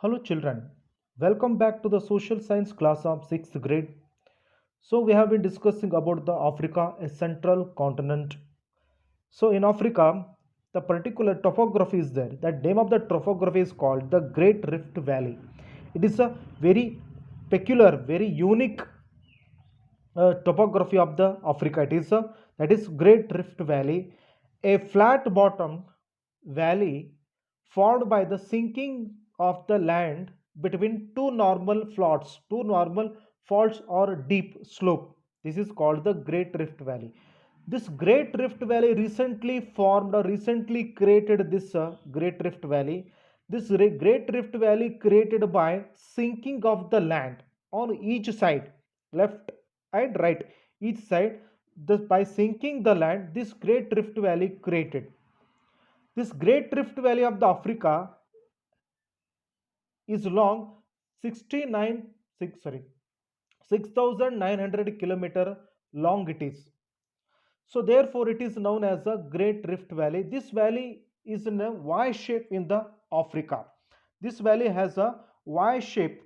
Hello children, welcome back to the social science class of 6th grade. So we have been discussing about the Africa, a central continent. So in Africa, the particular topography is there. The name of the topography is called the Great Rift Valley. It is a very peculiar, very unique topography of the Africa. It is a that is Great Rift Valley, a flat bottomed valley formed by the sinking of the land between two normal faults or deep slope. This is called the Great Rift Valley. This Great Rift Valley recently formed or recently created this Great Rift Valley. This Great Rift Valley created by sinking of the land on each side, left and right, each side. By sinking the land, this Great Rift Valley created. This Great Rift Valley of the Africa is long 69 6 sorry 6900 kilometer long it is. So therefore it is known as the Great Rift Valley. This valley is in a Y shape in the Africa. This valley has a Y shape.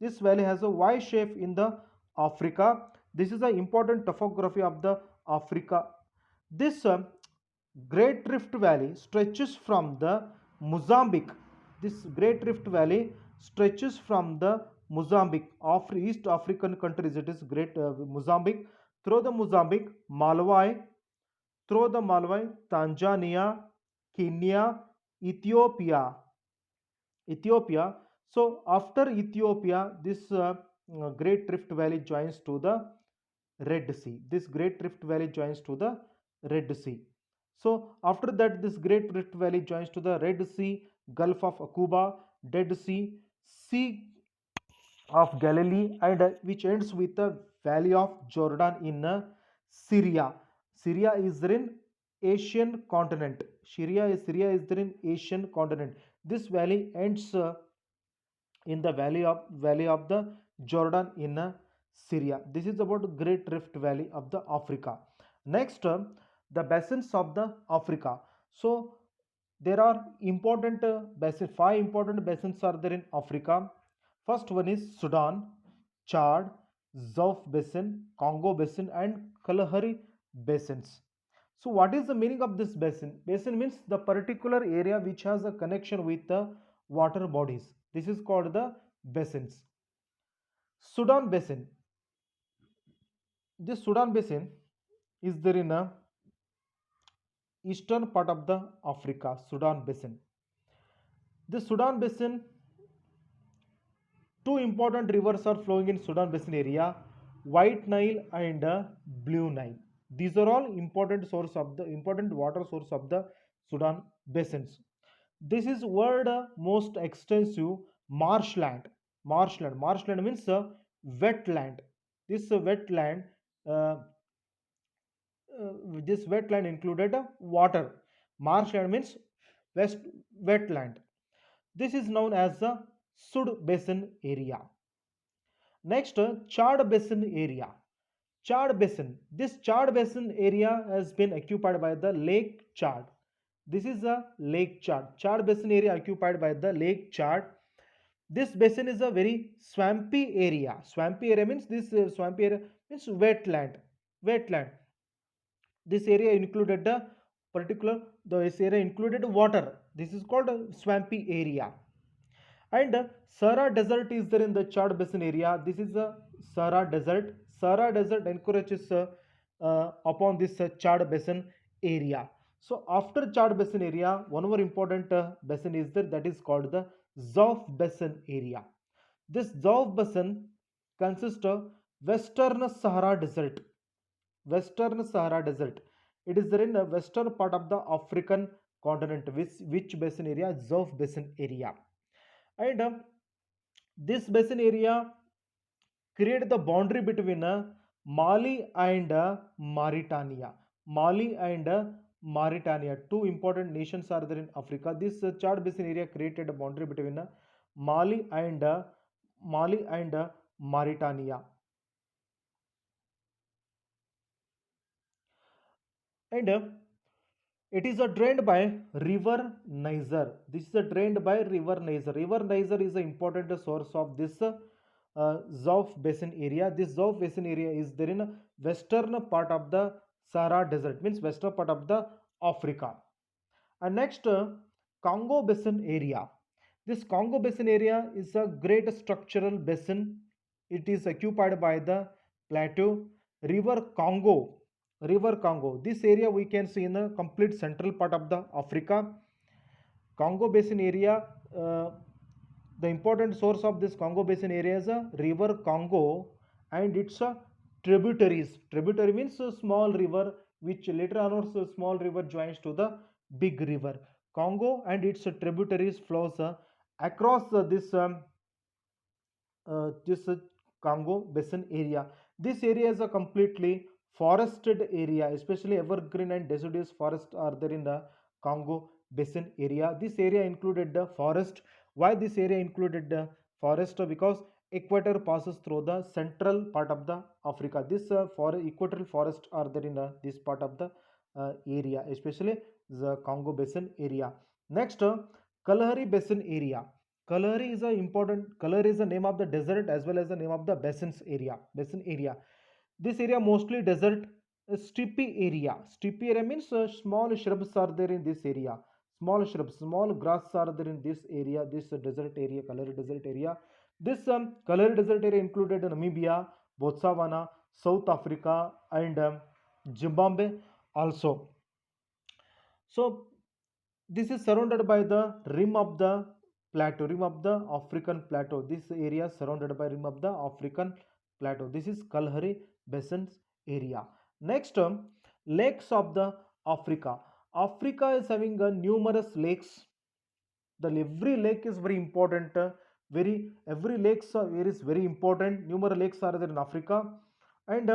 This valley has a Y shape in the Africa. This is the important topography of the Africa. This Great Rift Valley stretches from the Mozambique. This Great Rift Valley stretches from the Mozambique, East African countries. It is Great Mozambique, through the Mozambique, Malawi, through the Malawi, Tanzania, Kenya, Ethiopia, Ethiopia. So after Ethiopia, this Great Rift Valley joins to the Red Sea. This Great Rift Valley joins to the Red Sea. So after that, this Great Rift Valley joins to the Red Sea, Gulf of Aqaba, Dead Sea, Sea of Galilee, and which ends with the Valley of Jordan in Syria. Syria is there in Asian continent. Syria is there in Asian continent. This valley ends in the valley of the Jordan in Syria. This is about the Great Rift Valley of the Africa. Next, the basins of the Africa. So there are important five important basins are there in Africa. First one is Sudan, Chad, Zouf Basin, Congo Basin, and Kalahari basins. So what is the meaning of this basin? Basin means the particular area which has a connection with the water bodies. This is called the basins. Sudan Basin. This Sudan Basin is there in a eastern part of the Africa, Sudan Basin. The Sudan Basin, two important rivers are flowing in Sudan Basin area, White Nile and Blue Nile. These are all important water source of the Sudan basins. This is world most extensive marshland. Marshland means wetland. This wetland uh, this wetland included water. Marshland means west wetland. This is known as the Sud Basin area. Next, Chad Basin area. Chad Basin. This Chad Basin area has been occupied by the Lake Chad. This is a Lake Chad. Chad Basin area occupied by the Lake Chad. This basin is a very swampy area. Swampy area means this swampy area means wetland. Wetland. This area included the particular this area included water. This is called a swampy area. And Sahara Desert is there in the Chad Basin area. This is a Sahara Desert. Sahara Desert encourages upon this Chad Basin area. So after Chad Basin area, one more important basin is there, that is called the Zouf Basin area. This Zouf Basin consists of Western Sahara Desert. Western Sahara Desert. It is there in the western part of the African continent, which basin area? Zouf Basin area. And this basin area create the boundary between Mali and Mauritania. Mali and Mauritania, two important nations are there in Africa. This Chad Basin area created a boundary between Mali and Mauritania. And It is drained by river Niger. This is drained by river Niger. River Niger is an important source of this Zouf basin area. This Zouf basin area is there in western part of the Sahara desert, means western part of the Africa. And next, Congo basin area. This Congo basin area is a great structural basin. It is occupied by the plateau river Congo. River Congo. This area we can see in the complete central part of the Africa. Congo basin area. The important source of this Congo basin area is a river Congo and its tributaries. Tributary means a small river which later on also small river joins to the big river. Congo and its tributaries flows across this Congo basin area. This area is a completely forested area, especially evergreen and deciduous forests are there in the Congo basin area. This area included the forest. Why this area included the forest? Because equator passes through the central part of the Africa. This for equatorial forest are there in this part of the area, especially the Congo basin area. Next, Kalahari basin area. Kalahari is a important. Kalahari is the name of the desert as well as the name of the basins area. Basin area. This area mostly desert, steppe area. Steppe area means small shrubs are there in this area. Small shrubs, small grass are there in this area. This desert area, Kalahari desert area. This Kalahari desert area included Namibia, Botswana, South Africa, and Zimbabwe also. So this is surrounded by the rim of the plateau, rim of the African plateau. This area is surrounded by rim of the African plateau. This is Kalahari Basins area. Next, lakes of the Africa. Africa is having numerous lakes. The every lake is very important. Every lakes is very important. Numerous lakes are there in Africa, and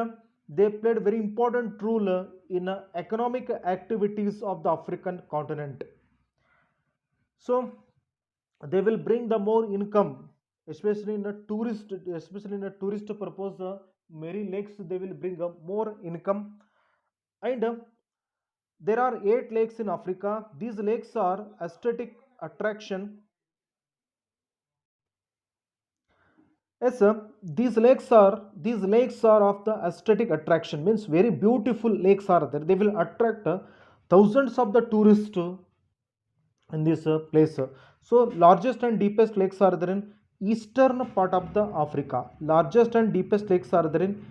they played very important role in economic activities of the African continent. So they will bring the more income, especially in a tourist purpose. Many lakes they will bring more income, and there are 8 lakes in Africa. These lakes are aesthetic attraction. Yes, sir. These lakes are of the aesthetic attraction. Means very beautiful lakes are there. They will attract thousands of the tourists in this place. So largest and deepest lakes are there in eastern part of the Africa. Largest and deepest lakes are there in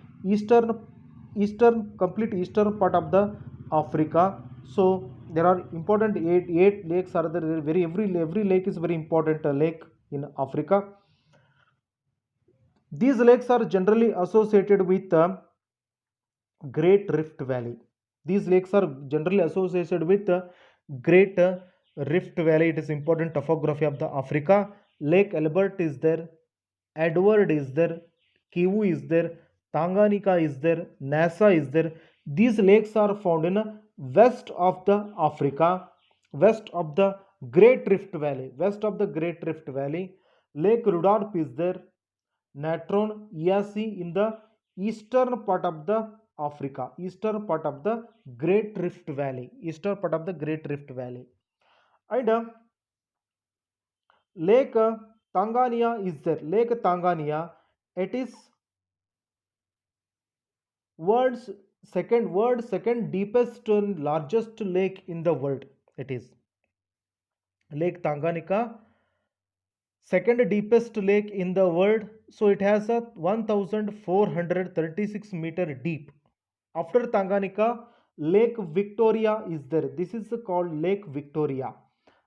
complete eastern part of the Africa. So there are important eight lakes are there. Very every lake is very important lake in Africa. These lakes are generally associated with the Great Rift Valley. These lakes are generally associated with the Great Rift Valley. It is important topography of the Africa. Lake Albert is there, Edward is there, Kivu is there, Tanganyika is there, Nasa is there. These lakes are found in west of the Africa, west of the Great Rift Valley. West of the Great Rift Valley, Lake Rudolph is there, Natron, Iasi in the eastern part of the Africa, eastern part of the Great Rift Valley, eastern part of the Great Rift Valley, and Lake Tanganyika is there. Lake Tanganyika, it is world second deepest and largest lake in the world. It is Lake Tanganyika, second deepest lake in the world. So it has a 1436-meter deep. After Tanganyika, Lake Victoria is there. This is called Lake Victoria.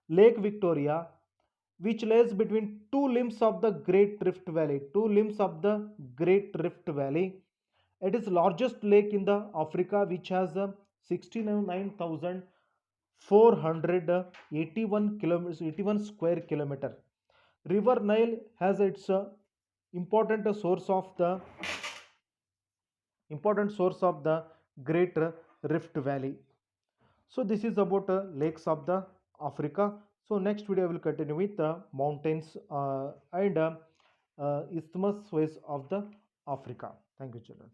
Lake Victoria, which lies between two limbs of the Great Rift Valley. Two limbs of the Great Rift Valley. It is largest lake in the Africa, which has 69,481 kilometers, 81 square kilometer. River Nile has its important source of the Great Rift Valley. So this is about lakes of the Africa. So next video I will continue with the mountains and isthmus ways of the Africa. Thank you, children.